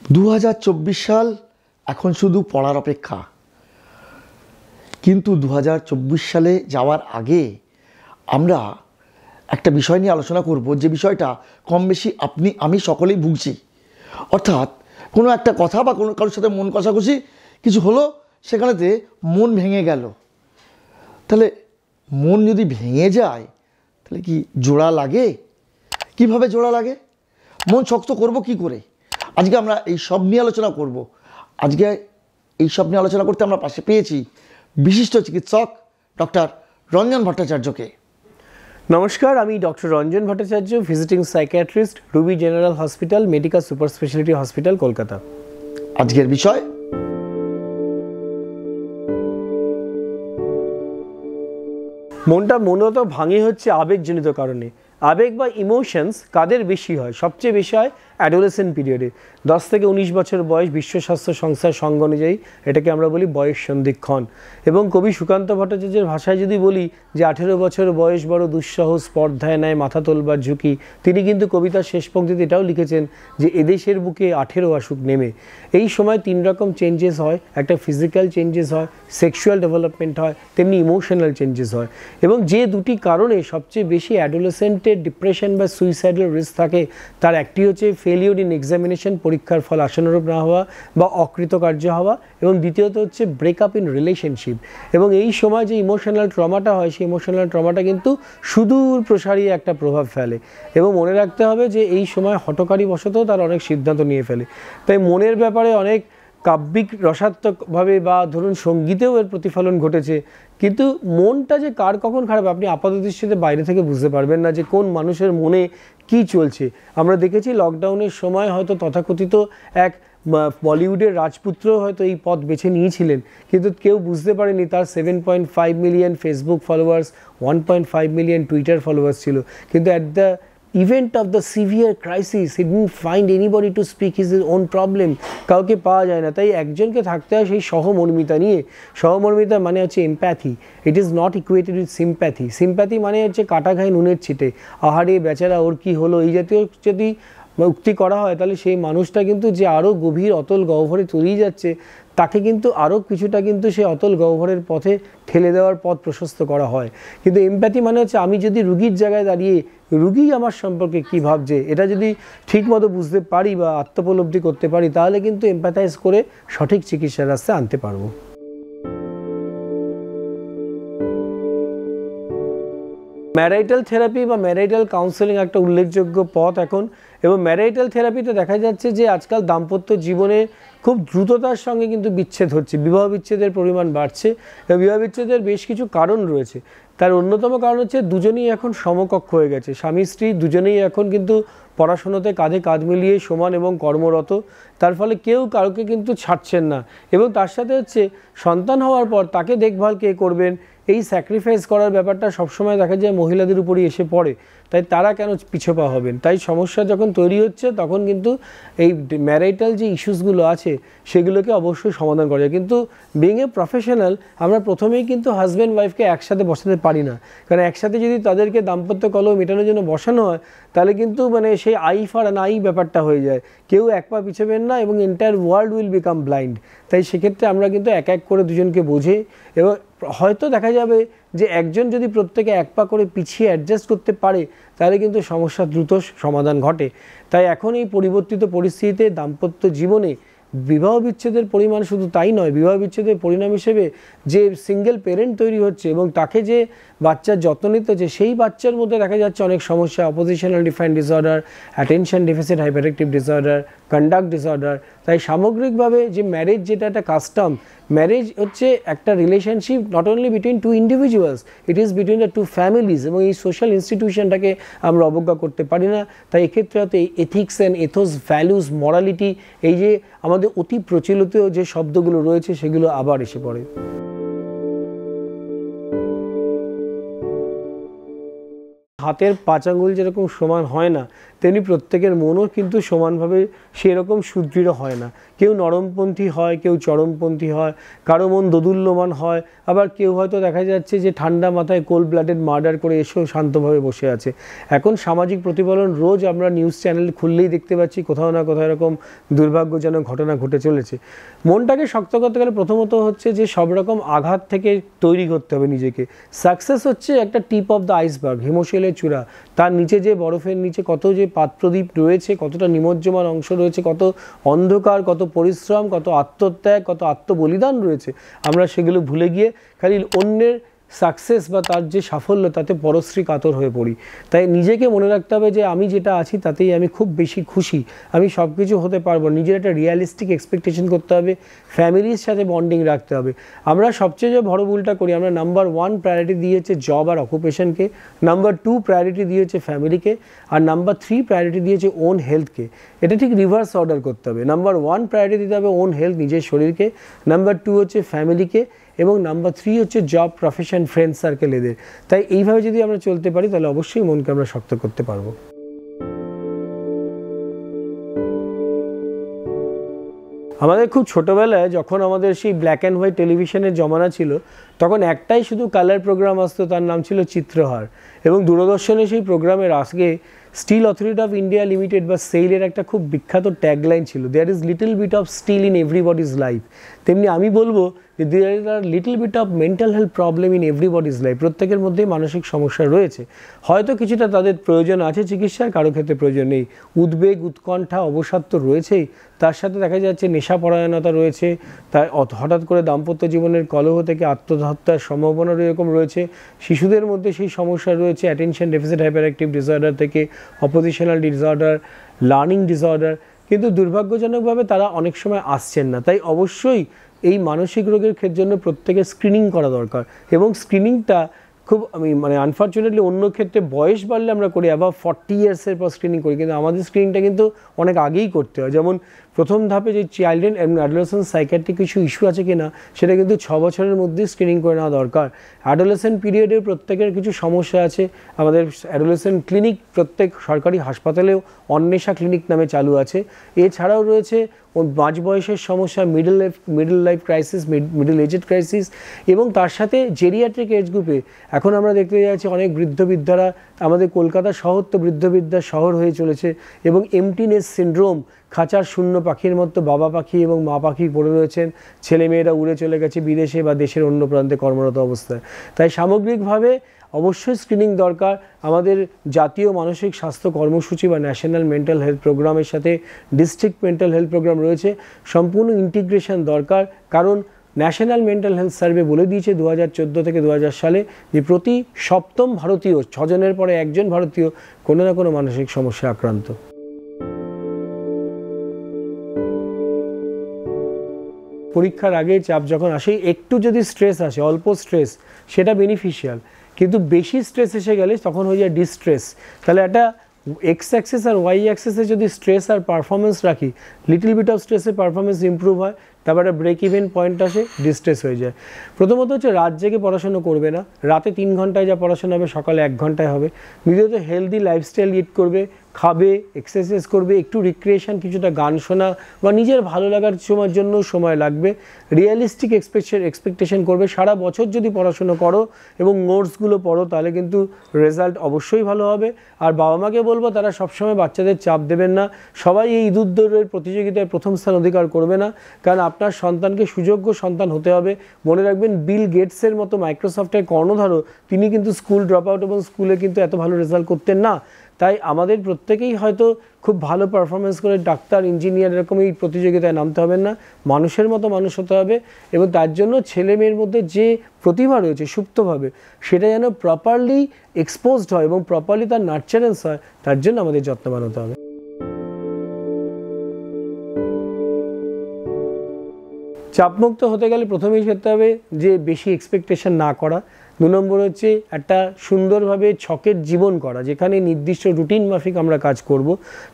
2024 সাল এখন শুধু পড়ার অপেক্ষা, কিন্তু 2024 সালে যাওয়ার আগে আমরা একটা বিষয় নিয়ে আলোচনা করব, যে বিষয়টা কম বেশি আমি সকলেই ভুগছি। অর্থাৎ কোনো একটা কথা বা কোনো কারোর সাথে মন কষাকষি কিছু হলো, সেখানেতে মন ভেঙে গেল। তাহলে মন যদি ভেঙে যায় তাহলে কি জোড়া লাগে? কিভাবে জোড়া লাগে? মন শক্ত করব কি করে? আজকে আমরা এই সব নিয়ে আলোচনা করব। আজকে এই সব নিয়ে আলোচনা করতে আমরা পাশে পেয়েছি বিশিষ্ট চিকিৎসক ডক্টর রঞ্জন ভট্টাচার্যকে। নমস্কার, আমি doctor Ranjan Bhattacharya, visiting psychiatrist, Ruby general hospital, medical super speciality hospital, Kolkata. আজকের বিষয় মনটা মূলত ভাঙে হচ্ছে আবেগজনিত কারণে। আবেগ বা ইমোশনস কাদের বেশি হয়? সবচেয়ে বেশি হয় অ্যাডোলেসেন্ট পিরিয়ডে। 10 থেকে 19 বছর বয়স, বিশ্ব স্বাস্থ্য সংস্থার সঙ্গ অনুযায়ী এটাকে আমরা বলি বয়স সন্ধিক্ষণ। এবং কবি সুকান্ত ভট্টাচার্যের ভাষায় যদি বলি যে 18 বছর বয়স বড় দুঃসহ, স্পর্ধায় নেয় মাথা তোলবার ঝুঁকি। তিনি কিন্তু কবিতার শেষ পংক্তিতে এটাও লিখেছেন যে এদেশের বুকে 18 আসুক নেমে। এই সময় 3 রকম চেঞ্জেস হয়। একটা ফিজিক্যাল চেঞ্জেস হয়, সেক্সুয়াল ডেভেলপমেন্ট হয়, তেমনি ইমোশনাল চেঞ্জেস হয়। এবং যে দুটি কারণে সবচেয়ে বেশি অ্যাডোলেসেন্টের ডিপ্রেশন বা সুইসাইডাল রিস্ক থাকে, তার একটি হচ্ছে ফেলিওর ইন এক্সামিনেশন, পরীক্ষার ফল আশানুরূপ না হওয়া বা অকৃতকার্য হওয়া, এবং দ্বিতীয়ত হচ্ছে ব্রেকআপ ইন রিলেশনশিপ। এবং এই সময় যে ইমোশনাল ট্রমাটা হয়, সেই ইমোশনাল ট্রমাটা কিন্তু সুদূর প্রসারী একটা প্রভাব ফেলে। এবং মনে রাখতে হবে যে এই সময় হঠকারী বশত তার অনেক সিদ্ধান্ত নিয়ে ফেলে। তাই মনের ব্যাপারে অনেক কাব্যিক রসাত্মকভাবে বা ধরুন সঙ্গীতেও এর প্রতিফলন ঘটেছে। কিন্তু মনটা যে কার কখন খারাপ, আপনি আপাত দৃষ্টিতে বাইরে থেকে বুঝতে পারবেন না যে কোন মানুষের মনে কি চলছে। আমরা দেখেছি লকডাউনের সময় হয়তো তথাকথিত এক বলিউডের রাজপুত্র হয়তো এই পথ বেছে নিয়েছিলেন, কিন্তু কেউ বুঝতে পারেনি তার 7.5 million Facebook followers, 1.5 million Twitter followers ছিল, কিন্তু at the event of the severe crisis he didn't find anybody to speak his own problem। কাউকে পাওয়া যায় না। তাই একজনকে থাকতে হয় সেই সহমর্মিতা নিয়ে। সহমর্মিতা মানে হচ্ছে empathy. It is not ইকুয়েটেড with sympathy. Sympathy মানে হচ্ছে কাটা ঘায়ে নুনের ছিটে, আহারে বেচারা ওর কি হলো, এই জাতীয় যদি উক্তি করা হয় তাহলে সেই মানুষটা কিন্তু যে আরও গভীর অতল গহ্বরে তলিয়ে যাচ্ছে, তাকে কিন্তু আরও কিছুটা কিন্তু সেই অতল গহ্বরের পথে ঠেলে দেওয়ার পথ প্রশস্ত করা হয়। কিন্তু এমপ্যাথি মানে হচ্ছে আমি যদি রুগীর জায়গায় দাঁড়িয়ে রুগী আমার সম্পর্কে কী ভাবছে এটা যদি ঠিকমতো বুঝতে পারি বা আত্মোপলব্ধি করতে পারি, তাহলে কিন্তু এমপ্যাথাইজ করে সঠিক চিকিৎসার রাস্তায় আনতে পারবো। ম্যারাইটাল থেরাপি বা ম্যারাইটাল কাউন্সেলিং একটা উল্লেখযোগ্য পথ এখন। এবং ম্যারাইটাল থেরাপিতে দেখা যাচ্ছে যে আজকাল দাম্পত্য জীবনে খুব দ্রুততার সঙ্গে কিন্তু বিচ্ছেদ হচ্ছে, বিবাহ বিচ্ছেদের পরিমাণ বাড়ছে। এবং বিবাহ বিচ্ছেদের বেশ কিছু কারণ রয়েছে। তার অন্যতম কারণ হচ্ছে দুজনেই এখন সমকক্ষ হয়ে গেছে। স্বামী স্ত্রী দুজনেই এখন কিন্তু পড়াশোনাতে কাঁধে কাঁধ মিলিয়ে সমান এবং কর্মরত। তার ফলে কেউ কাউকে কিন্তু ছাড়ছেন না। এবং তার সাথে হচ্ছে সন্তান হওয়ার পর তাকে দেখভাল কে করবেন, এই স্যাক্রিফাইস করার ব্যাপারটা সবসময় দেখা যায় মহিলাদের উপরই এসে পড়ে। তাই তারা কেন পিছপা হবেন? তাই সমস্যা যখন তৈরি হচ্ছে তখন কিন্তু এই ম্যারাইটাল যে ইস্যুসগুলো আছে সেগুলোকে অবশ্যই সমাধান করা যায়। কিন্তু বিং এ প্রফেশনাল আমরা প্রথমেই কিন্তু হাজব্যান্ড ওয়াইফকে একসাথে বসাতে পারি না। কারণ একসাথে যদি তাদেরকে দাম্পত্য কলহ মেটানোর জন্য বসানো হয় তাহলে কিন্তু মানে সেই আই ফর অ্যান আই ব্যাপারটা হয়ে যায়। কেউ এক পা পিছাবেন না এবং entire world will become blind. তাই সেক্ষেত্রে আমরা কিন্তু এক এক করে দুজনকে বোঝে, এবং হয়তো দেখা যাবে যে একজন যদি প্রত্যেকে এক পা করে পিছিয়ে অ্যাডজাস্ট করতে পারে তাহলে কিন্তু সমস্যার দ্রুত সমাধান ঘটে। তাই এখন এই পরিবর্তিত পরিস্থিতিতে দাম্পত্য জীবনে বিবাহ বিচ্ছেদের পরিমাণ শুধু তাই নয়, বিবাহ বিচ্ছেদের পরিণাম হিসেবে যে সিঙ্গেল পেরেন্ট তৈরি হচ্ছে এবং তাকে যে বাচ্চার যত্ন নিতে হচ্ছে, সেই বাচ্চার মধ্যে দেখা যাচ্ছে অনেক সমস্যা, oppositional defiant disorder, attention deficit hyper active disorder, conduct disorder. তাই সামগ্রিকভাবে যে ম্যারেজ যেটা একটা কাস্টম, ম্যারেজ হচ্ছে একটা relationship not only between two individuals, it is between the two families. এবং এই সোশ্যাল ইনস্টিটিউশনটাকে আমরা অবজ্ঞা করতে পারি না। তাই এক্ষেত্রে হয়তো এই ethics and Athos, values, morality, এই যে আমাদের অতি প্রচলিত যে শব্দগুলো রয়েছে সেগুলো আবার এসে পড়ে। হাতের 5 আঙ্গুল যেরকম সমান হয় না, তেমনি প্রত্যেকের মনও কিন্তু সমানভাবে সেরকম সুদৃঢ় হয় না। কেউ নরমপন্থী হয়, কেউ চরমপন্থী হয়, কারো মন দোদুল্যমান হয়, আবার কেউ হয়তো দেখা যাচ্ছে যে ঠান্ডা মাথায় কোল্ড ব্লাডেড মার্ডার করে এসেও শান্তভাবে বসে আছে। এখন সামাজিক প্রতিফলন রোজ আমরা নিউজ চ্যানেল খুললেই দেখতে পাচ্ছি কোথাও না কোথাও এরকম দুর্ভাগ্যজনক ঘটনা ঘটে চলেছে। মনটাকে শক্ত করতে গেলে প্রথমত হচ্ছে যে সব রকম আঘাত থেকে তৈরি করতে হবে নিজেকে। সাকসেস হচ্ছে একটা টিপ অফ দ্য আইসবার্গ, হিমশৈলের চূড়া। তার নিচে যে বরফের নিচে কত যে পাত্রদ্বীপ রয়েছে, কতটা নিমজ্জমান অংশ রয়েছে, কত অন্ধকার, কত পরিশ্রম, কত আত্মত্যাগ, কত আত্মবলিদান রয়েছে, আমরা সেগুলো ভুলে গিয়ে খালি অন্যের সাকসেস বা তার যে সাফল্য তাতে পরশ্রী কাতর হয়ে পড়ি। তাই নিজেকে মনে রাখতে হবে যে আমি যেটা আছি তাতেই আমি খুব বেশি খুশি, আমি সব কিছু হতে পারবো। নিজের একটা রিয়ালিস্টিক এক্সপেকটেশন করতে হবে, ফ্যামিলির সাথে বন্ডিং রাখতে হবে। আমরা সবচেয়ে যে বড় ভুলটা করি, আমরা নাম্বার 1 প্রায়োরিটি দিয়েছে জব আর অকুপেশনকে, নাম্বার 2 প্রায়োরিটি দিয়েছে ফ্যামিলিকে, আর নাম্বার 3 প্রায়োরিটি দিয়েছে ওন হেলথকে। এটা ঠিক রিভার্স অর্ডার করতে হবে। নাম্বার 1 প্রায়োরিটি দিতে হবে ওন হেলথ, নিজের শরীরকে, নাম্বার 2 হচ্ছে ফ্যামিলিকে, এবং নাম্বার 3 হচ্ছে জব, প্রফেশন, ফ্রেন্ড সার্কেল এদের। তাই এইভাবে যদি আমরা চলতে পারি তাহলে অবশ্যই মনকে আমরা শক্ত করতে পারবো। আমাদের খুব ছোটোবেলায় যখন আমাদের সেই ব্ল্যাক অ্যান্ড হোয়াইট টেলিভিশনের জমানা ছিল, তখন একটাই শুধু কালার প্রোগ্রাম আসতো, তার নাম ছিল চিত্রহার। এবং দূরদর্শনে সেই প্রোগ্রামের আজকে steel authority of India limited বা সেইলের একটা খুব বিখ্যাত ট্যাগলাইন ছিল, there is little bit of steel in everybody's life. তেমনি আমি বলবো যে দেয়ার ইজ আর little bit of mental health problem in everybody's life. প্রত্যেকের মধ্যেই মানসিক সমস্যা রয়েছে, হয়তো কিছুটা তাদের প্রয়োজন আছে চিকিৎসার, কারো ক্ষেত্রে প্রয়োজন নেই। উদ্বেগ, উৎকণ্ঠা, অবসাদ তো রয়েছেই, তার সাথে দেখা যাচ্ছে নেশাপরায়ণতা রয়েছে, তাই হঠাৎ করে দাম্পত্য জীবনের কলহ থেকে আত্মহত্যার সম্ভাবনা এরকম রয়েছে। শিশুদের মধ্যে সেই সমস্যা রয়েছে attention deficit hyper active disorder থেকে অপোজিশনাল ডিসঅর্ডার, লার্নিং ডিসঅর্ডার, কিন্তু দুর্ভাগ্যজনকভাবে তারা অনেক সময় আসছেন না। তাই অবশ্যই এই মানসিক রোগের জন্য প্রত্যেকের স্ক্রিনিং করা দরকার, এবং স্ক্রিনিংটা খুব আনফর্চুনেটলি অন্য ক্ষেত্রে বয়স বাড়লে আমরা করি, অ্যাবাভ 40 ইয়ার্সের পর স্ক্রিনিং করি, কিন্তু আমাদের স্ক্রিনিংটা কিন্তু অনেক আগেই করতে হয়। যেমন প্রথম ধাপে যে চাইল্ড অ্যান্ড অ্যাডোলেসেন্ট সাইকিয়াট্রিক কিছু ইস্যু আছে কিনা সেটা কিন্তু 6 বছরের মধ্যেই স্ক্রিনিং করে নেওয়া দরকার। অ্যাডোলেসেন্ট পিরিয়ডে প্রত্যেকের কিছু সমস্যা আছে, আমাদের অ্যাডোলেসেন্ট ক্লিনিক প্রত্যেক সরকারি হাসপাতালেও অন্বেষা ক্লিনিক নামে চালু আছে। এছাড়াও রয়েছে মাঝ বয়সের সমস্যা, middle life crisis, middle aged crisis, এবং তার সাথে জেরিয়াট্রিক এজ গ্রুপে এখন আমরা দেখতে যাচ্ছি অনেক বৃদ্ধরা, আমাদের কলকাতা শহর তো বৃদ্ধবিদ্যার শহর হয়ে চলেছে, এবং এমটিনেস সিনড্রোম, খাঁচার শূন্য পাখির মতো বাবা পাখি এবং মা পাখি পড়ে রয়েছেন, ছেলেমেয়েরা উড়ে চলে গেছে বিদেশে বা দেশের অন্য প্রান্তে কর্মরত অবস্থায়। তাই সামগ্রিকভাবে অবশ্যই স্ক্রিনিং দরকার। আমাদের জাতীয় মানসিক স্বাস্থ্য কর্মসূচি বা ন্যাশনাল মেন্টাল হেলথ প্রোগ্রামের সাথে ডিস্ট্রিক্ট মেন্টাল হেলথ প্রোগ্রাম রয়েছে, সম্পূর্ণ ইন্টিগ্রেশন দরকার। কারণ ন্যাশনাল মেন্টাল হেলথ সার্ভে বলে দিয়েছে 2014 থেকে 2000 সালে যে প্রতি 7ম ভারতীয়, 6 জনের পরে 1 জন ভারতীয় কোনো না কোনো মানসিক সমস্যায় আক্রান্ত। পরীক্ষার আগে চাপ যখন আসে, একটু যদি স্ট্রেস আসে, অল্প স্ট্রেস, সেটা বেনিফিশিয়াল, কিন্তু বেশি স্ট্রেস এসে গেলে তখন হয়ে যায় ডিস্ট্রেস। তাহলে একটা এক্স অ্যাক্সিস আর ওয়াই অ্যাক্সিসে যদি স্ট্রেস আর পারফরমেন্স রাখি, লিটল বিট অফ স্ট্রেসে পারফরমেন্স ইম্প্রুভ হয়, তারপর একটা ব্রেক ইভেন পয়েন্ট আসে, ডিস্ট্রেস হয়ে যায়। প্রথমত হচ্ছে রাত জেগে পড়াশোনা করবে না, রাতে 3 ঘন্টায় যা পড়াশোনা হবে সকালে 1 ঘন্টায় হবে। দ্বিতীয়ত হেলদি লাইফস্টাইল লিড করবে, খাবে, এক্সারসাইজ করবে, একটু রিক্রিয়েশন, কিছুটা গান শোনা বা নিজের ভালো লাগার সময়ের জন্য সময় লাগবে। রিয়েলিস্টিক এক্সপেকটেশন করবে। সারা বছর যদি পড়াশুনো করো এবং নোটসগুলো পড়ো তাহলে কিন্তু রেজাল্ট অবশ্যই ভালো হবে। আর বাবা মাকে বলবো তারা সবসময় বাচ্চাদের চাপ দেবেন না। সবাই এই ইঁদুর প্রতিযোগিতায় প্রথম স্থান অধিকার করবে না, কারণ আপনার সন্তানকে সুযোগ্য সন্তান হতে হবে। মনে রাখবেন, বিল গেটসের মতো মাইক্রোসফটের কর্ণধারও তিনি কিন্তু স্কুল ড্রপ আউট এবং স্কুলে কিন্তু এত ভালো রেজাল্ট করতেন না। তাই আমাদের প্রত্যেকেই হয়তো খুব ভালো পারফরমেন্স করে ডাক্তার, ইঞ্জিনিয়ার এরকম এই প্রতিযোগিতায় নামতে হবে না, মানুষের মতো মানুষ হতে হবে। এবং তার জন্য ছেলে মেয়ের মধ্যে যে প্রতিভা রয়েছে সুপ্তভাবে, সেটা যেন প্রপারলি এক্সপোজড হয় এবং প্রপারলি তার নার্চারেন্স হয়, তার জন্য আমাদের যত্নবান হতে হবে। চাপমুক্ত হতে গেলে প্রথমেই করতে হবে যে বেশি এক্সপেকটেশন না করা, 2 নম্বর হচ্ছে একটা সুন্দরভাবে ছকের জীবন করা, যেখানে নির্দিষ্ট রুটিন মাফিক আমরা কাজ করব।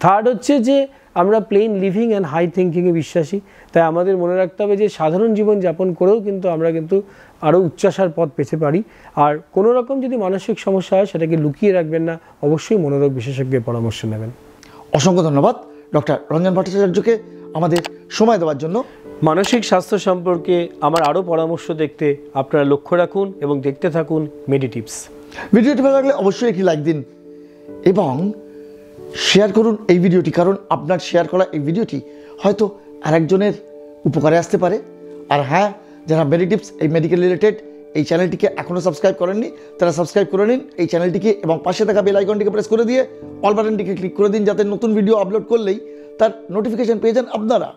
থার্ড হচ্ছে যে আমরা প্লেন লিভিং অ্যান্ড হাই থিঙ্কিংয়ে বিশ্বাসী, তাই আমাদের মনে রাখতে হবে যে সাধারণ জীবন যাপন করেও কিন্তু আমরা কিন্তু আরও উচ্চাসার পথ পেতে পারি। আর কোনো রকম যদি মানসিক সমস্যা হয় সেটাকে লুকিয়ে রাখবেন না, অবশ্যই মনোরোগ বিশেষজ্ঞের পরামর্শ নেবেন। অসংখ্য ধন্যবাদ ডক্টর রঞ্জন ভট্টাচার্যকে আমাদের সময় দেওয়ার জন্য। মানসিক স্বাস্থ্য সম্পর্কে আমার আরও পরামর্শ দেখতে আপনারা লক্ষ্য রাখুন এবং দেখতে থাকুন মেডিটিপস। ভিডিওটি ভালো লাগলে অবশ্যই একটি লাইক দিন এবং শেয়ার করুন এই ভিডিওটি, কারণ আপনার শেয়ার করা এই ভিডিওটি হয়তো আরেকজনের উপকারে আসতে পারে। আর হ্যাঁ, যারা মেডিটিপস এই মেডিকেল রিলেটেড এই চ্যানেলটিকে এখনও সাবস্ক্রাইব করেননি তারা সাবস্ক্রাইব করে নিন এই চ্যানেলটিকে এবং পাশে থাকা বেল আইকনটিকে প্রেস করে দিয়ে অল বাটনটিকে ক্লিক করে দিন, যাতে নতুন ভিডিও আপলোড করলেই তার নোটিফিকেশন পেয়ে যান আপনারা।